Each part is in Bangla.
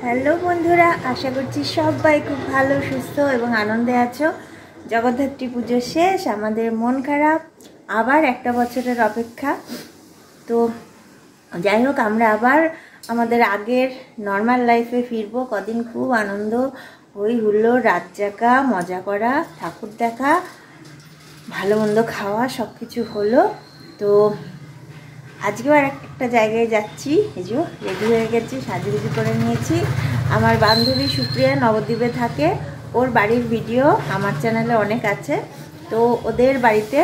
হ্যালো বন্ধুরা, আশা করছি সবাই খুব ভালো, সুস্থ এবং আনন্দে আছো। জগদ্ধাত্রী পুজো শেষ, আমাদের মন খারাপ, আবার একটা বছরের অপেক্ষা। তো যাই হোক, আমরা আবার আমাদের আগের নর্মাল লাইফে ফিরবো। কদিন খুব আনন্দ, হই হুল্লোড়, রাত জাগা, মজা করা, ঠাকুর দেখা, ভালো মন্দ খাওয়া, সব কিছু হলো। তো আজকেও আর একটা জায়গায় যাচ্ছি। এই যে রেডি হয়ে গেছি, সাজুগুজু করে নিয়েছি। আমার বান্ধবী সুপ্রিয়া নবদ্বীপে থাকে, ওর বাড়ির ভিডিও আমার চ্যানেলে অনেক আছে। তো ওদের বাড়িতে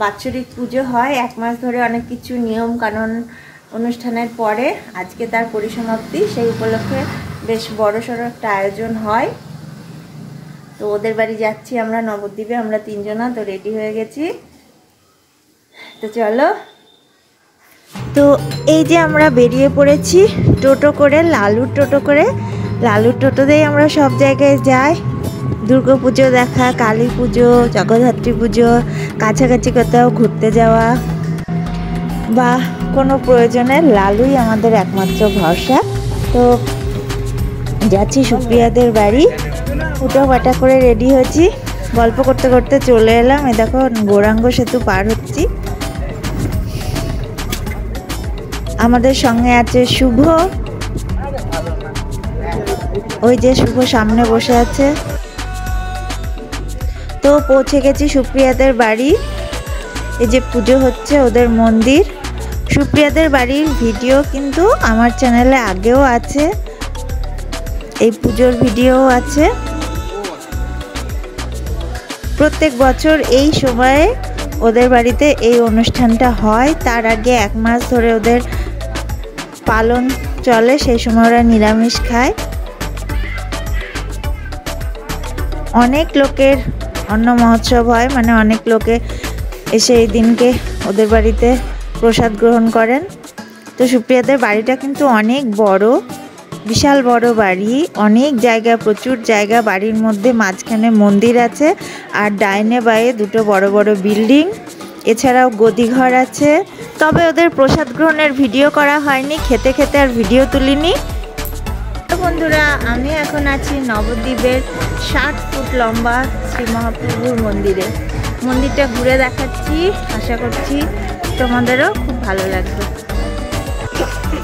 বাৎসরিক পুজো হয়, 1 মাস ধরে অনেক কিছু নিয়ম কানুন অনুষ্ঠানের পরে আজকে তার পরিসমাপ্তি। সেই উপলক্ষে বেশ বড়সড় একটা আয়োজন হয়। তো ওদের বাড়ি যাচ্ছি আমরা নবদ্বীপে, আমরা 3 জনা। তো রেডি হয়ে গেছি, তো চলো। তো এই যে আমরা বেরিয়ে পড়েছি টোটো করে, লালুর টোটো করে। লালুর টোটোতেই আমরা সব জায়গায় যাই, দুর্গা পুজো দেখা, কালী পুজো, জগদ্ধাত্রী পুজো, কাছাকাছি কোথাও ঘুরতে যাওয়া বা কোনো প্রয়োজনে লালুই আমাদের একমাত্র ভরসা। তো যাচ্ছি সুপ্রিয়াদের বাড়ি, উটো পাটা করে রেডি হয়েছি, গল্প করতে করতে চলে এলাম। এ দেখো গৌরাঙ্গ সেতু পার হচ্ছি। আমাদের সঙ্গে আছে শুভ, ওই যে শুভ সামনে বসে আছে। তো পৌঁছে গেছি সুপ্রিয়াদের বাড়ি। এই যে পুজো হচ্ছে ওদের মন্দির। সুপ্রিয়াদের বাড়ির ভিডিও কিন্তু আমার চ্যানেলে আগেও আছে, এই পুজোর ভিডিও আছে। প্রত্যেক বছর এই সময়ে ওদের বাড়িতে এই অনুষ্ঠানটা হয়। তার আগে 1 মাস ধরে ওদের পালন চলে, সেই সময় ওরা নিরামিষ খায়। অনেক লোকের অন্ন মহোৎসব হয়, মানে অনেক লোকে এসে এই দিনকে ওদের বাড়িতে প্রসাদ গ্রহণ করেন। তো সুপ্রিয়াদের বাড়িটা কিন্তু অনেক বড়, বিশাল বড় বাড়ি, অনেক জায়গা, প্রচুর জায়গা। বাড়ির মধ্যে মাঝখানে মন্দির আছে, আর ডাইনে বাঁয়ে 2টো বড় বড় বিল্ডিং, এছাড়াও গদিঘর আছে। তবে ওদের প্রসাদ গ্রহণের ভিডিও করা হয়নি, খেতে খেতে আর ভিডিও তুলিনি। বন্ধুরা, আমি এখন আছি নবদ্বীপের 60 ফুট লম্বা শ্রী মহাপ্রভুর মন্দিরে। মন্দিরটা ঘুরে দেখাচ্ছি, আশা করছি তোমাদেরও খুব ভালো লাগবে।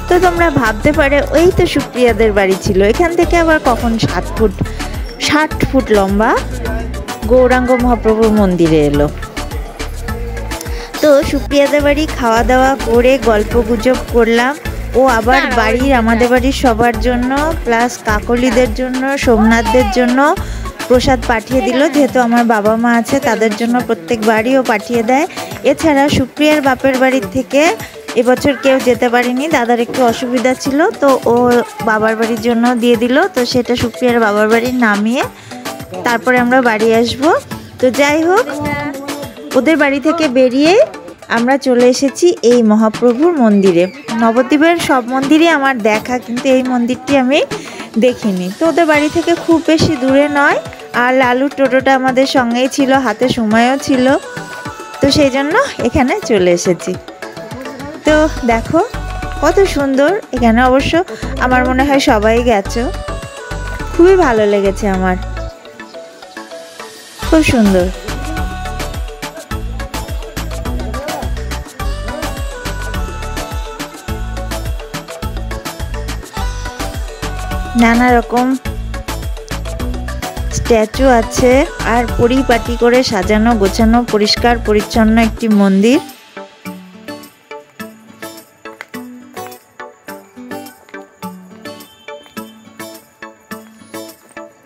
তো তোমরা ভাবতে পারে ওই তো সুপ্রিয়াদের বাড়ি ছিল, এখান থেকে আবার কখন 60 ফুট লম্বা গৌরাঙ্গ মহাপ্রভুর মন্দিরে এলো। তো সুপ্রিয়াদের বাড়ি খাওয়া দাওয়া করে গল্প গুজব করলাম। ও আবার বাড়ির, আমাদের বাড়ির সবার জন্য, প্লাস কাকলিদের জন্য, সোমনাথদের জন্য প্রসাদ পাঠিয়ে দিল। যেহেতু আমার বাবা মা আছে, তাদের জন্য প্রত্যেক বাড়িও পাঠিয়ে দেয়। এছাড়া সুপ্রিয়ার বাপের বাড়ির থেকে এবছর কেউ যেতে পারেনি, দাদার একটু অসুবিধা ছিল, তো ও বাবার বাড়ির জন্য দিয়ে দিল। তো সেটা সুপ্রিয়ার বাবার বাড়ির নামিয়ে তারপরে আমরা বাড়ি আসব। তো যাই হোক, ওদের বাড়ি থেকে বেরিয়ে আমরা চলে এসেছি এই মহাপ্রভুর মন্দিরে। নবদ্বীপের সব মন্দিরই আমার দেখা, কিন্তু এই মন্দিরটি আমি দেখিনি। তো ওদের বাড়ি থেকে খুব বেশি দূরে নয়, আর লালুর টোটোটা আমাদের সঙ্গেই ছিল, হাতে সময়ও ছিল, তো সেই জন্য এখানে চলে এসেছি। তো দেখো কত সুন্দর এখানে, অবশ্য আমার মনে হয় সবাই গেছো, খুবই ভালো লেগেছে আমার, খুব সুন্দর। নানা রকম স্ট্যাচু আছে, আর পরিপাটি করে সাজানো গোছানো, পরিষ্কার পরিচ্ছন্ন একটি মন্দির।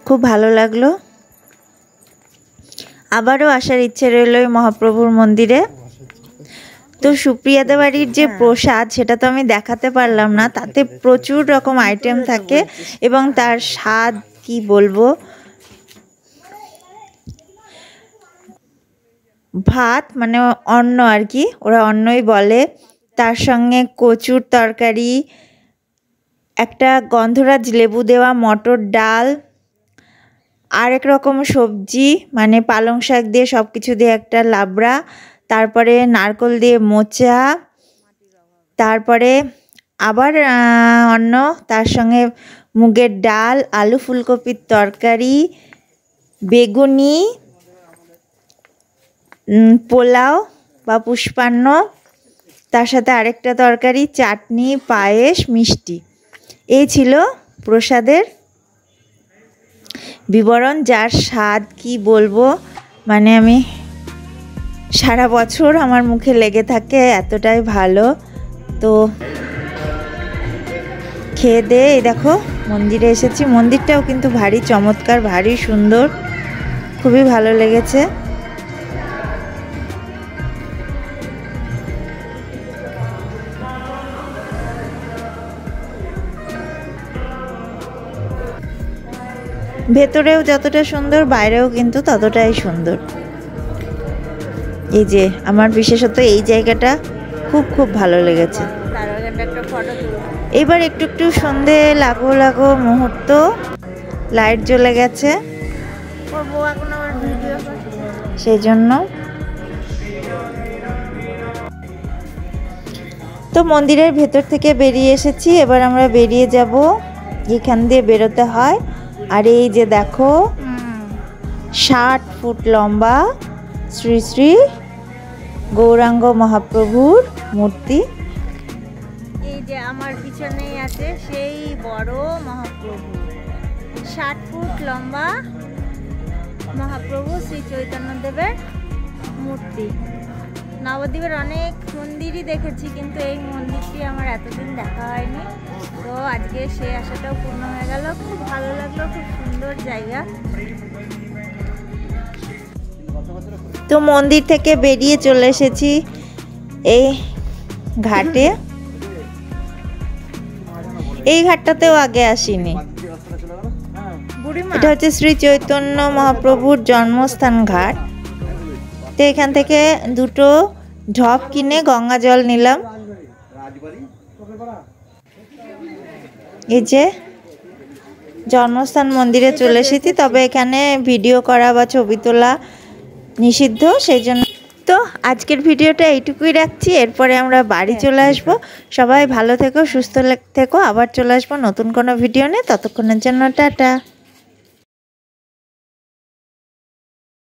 খুব ভালো লাগলো, আবারও আসার ইচ্ছে রইল এই মহাপ্রভুর মন্দিরে। তো সুপ্রিয়াদের বাড়ির যে প্রসাদ, সেটা তো আমি দেখাতে পারলাম না, তাতে প্রচুর রকম আইটেম থাকে এবং তার স্বাদ কি বলবো। ভাত মানে অন্ন আর কি, ওরা অন্নই বলে, তার সঙ্গে কচুর তরকারি, একটা গন্ধরাজ লেবু দেওয়া মটর ডাল, আরেক রকম সবজি মানে পালং শাক দিয়ে সব কিছু দিয়ে একটা লাবড়া, তারপরে নারকল দিয়ে মোচা, তারপরে আবার অন্ন, তার সঙ্গে মুগের ডাল, আলু ফুলকপির তরকারি, বেগুনি, পোলাও বা পুষ্পান্ন, তার সাথে আরেকটা তরকারি, চাটনি, পায়েস, মিষ্টি। এই ছিল প্রসাদের বিবরণ, যার স্বাদ কি বলবো, মানে আমি সারা বছর আমার মুখে লেগে থাকে, এতটাই ভালো। তো খেয়ে দিয়ে এই দেখো মন্দিরে এসেছি। মন্দিরটাও কিন্তু ভারী চমৎকার, ভারী সুন্দর, খুবই ভালো লেগেছে। ভেতরেও যতটা সুন্দর, বাইরেও কিন্তু ততটাই সুন্দর। এই যে আমার বিশেষত এই জায়গাটা খুব খুব ভালো লেগেছে। এবার একটু একটু সন্ধে লাগো মুহূর্ত, লাইট জ্বলে গেছে সেই জন্য। তো মন্দিরের ভেতর থেকে বেরিয়ে এসেছি, এবার আমরা বেরিয়ে যাব, এখান দিয়ে বেরোতে হয়। আর এই যে দেখো 60 ফুট লম্বা শ্রী শ্রী গৌরাঙ্গ মহাপ্রভুর মূর্তি। এই যে আমার পিছনেই আছে সেই বড় মহাপ্রভু, 60 ফুট লম্বা মহাপ্রভু শ্রী চৈতন্যদেবের মূর্তি। নবদ্বীপের অনেক মন্দিরই দেখেছি, কিন্তু এই মন্দিরটি আমার এতদিন দেখা হয়নি। তো আজকে সেই আশাটাও পূর্ণ হয়ে গেল, খুব ভালো লাগলো, খুব সুন্দর জায়গা। তো মন্দির থেকে বেরিয়ে চলে এসেছি এই ঘাটে। এই ঘাটটাতেও আগে আসিনি। এটা হচ্ছে শ্রী চৈতন্য মহাপ্রভুর জন্মস্থান ঘাট। তো এখান থেকে দুটো ঢপ কিনে গঙ্গা জল নিলাম। এই যে জন্মস্থান মন্দিরে চলে এসেছি, তবে এখানে ভিডিও করা বা ছবি তোলা নিষিদ্ধ, সেই জন্য। তো আজকের ভিডিওটা এইটুকুই রাখছি, এরপরে আমরা বাড়ি চলে আসব। সবাই ভালো থেকো, সুস্থ থেকো, আবার চলে আসবো নতুন কোনো ভিডিও নিয়ে। ততক্ষণের জন্য টাটা।